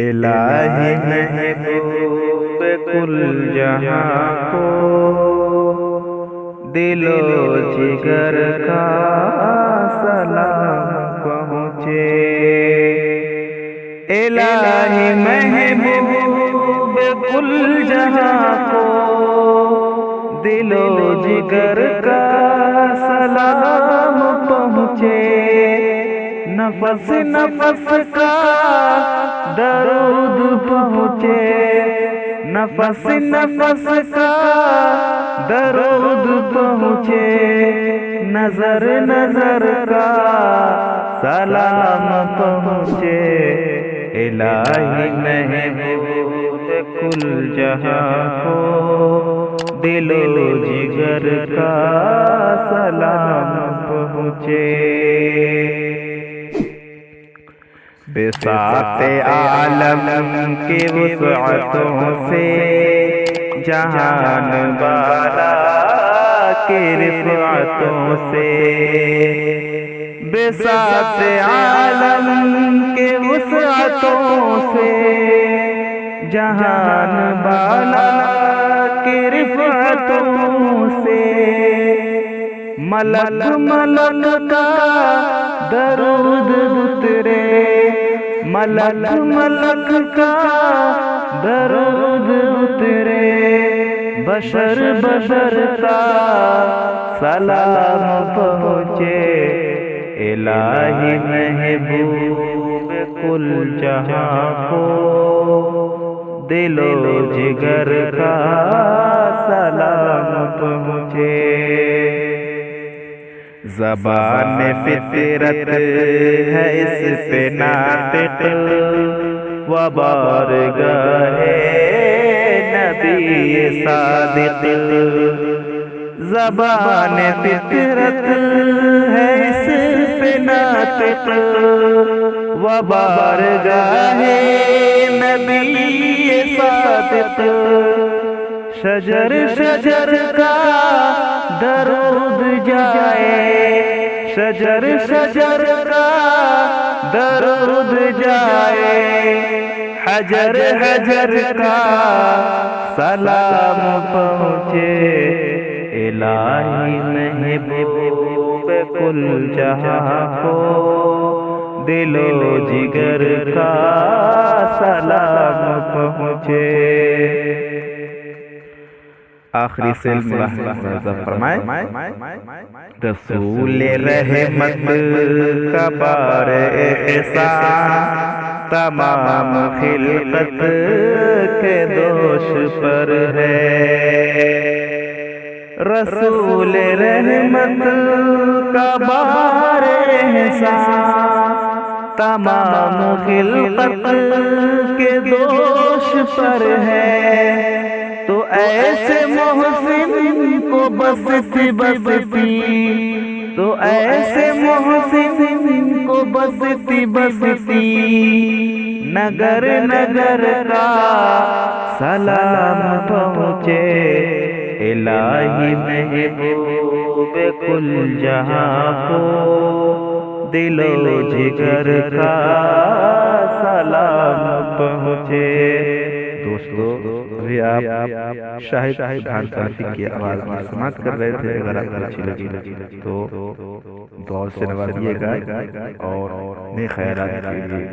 الہی محبوب کل جہاں کو دل و جگر کا سلام پہنچے۔ الہی محبوب کل جہاں کو دل و جگر کا سلام پہنچے۔ نفس نفس کا درود پہنچے، نفس نفس کا درود پہنچے، نظر نظر کا سلام پہنچے۔ الہی محبوب کل جہاں کو دل و جگر کا سلام پہنچے۔ بساط عالم کی وسعتوں سے جہان بالا کی رفعتوں سے، بساط عالم کی وسعتوں سے جہان بالا کی رفعتوں سے، ملک ملک کا درود اترے، ملک ملک کا درود اترے، بشر بشر کا سلام پہنچے۔ الہی محبوب کل جہاں کو دل و جگر کا سلام پہنچے۔ زبان فطرت ہے اس پہ ناطق و بارگاہ نبی صادق، زبان فطرت ہے اس پہ ناطق و بارگاہ نبی صادق، شجر شجر کا درود جائے، شجر شجر کا درود جائے، حجر حجر کا سلام پہنچے۔ الہی محبوب کل جہاں کو دل و جگر کا سلام پہنچے۔ آخری سلم فرمائے، رسول رحمت کا بار احسان تمام خلقت کے دوش پر ہے، رسول رحمت کا بار احسان تمام خلقت کے دوش پر ہے، تو ایسے محسن کو بستی بستی، تو ایسے محسن کو بستی بستی نگر نگر کا سلام پہنچے۔ الہی محبوب کل جہاں کو دل و جگر کا سلام پہنچے۔ دوستو ابھی آپ شاہد خان صافی کی آواز میں سماعت کر رہے تھے، اگر آپ کو اچھی لگی تو دعا سے نوازیے گا اور نیک خیالات کے لیے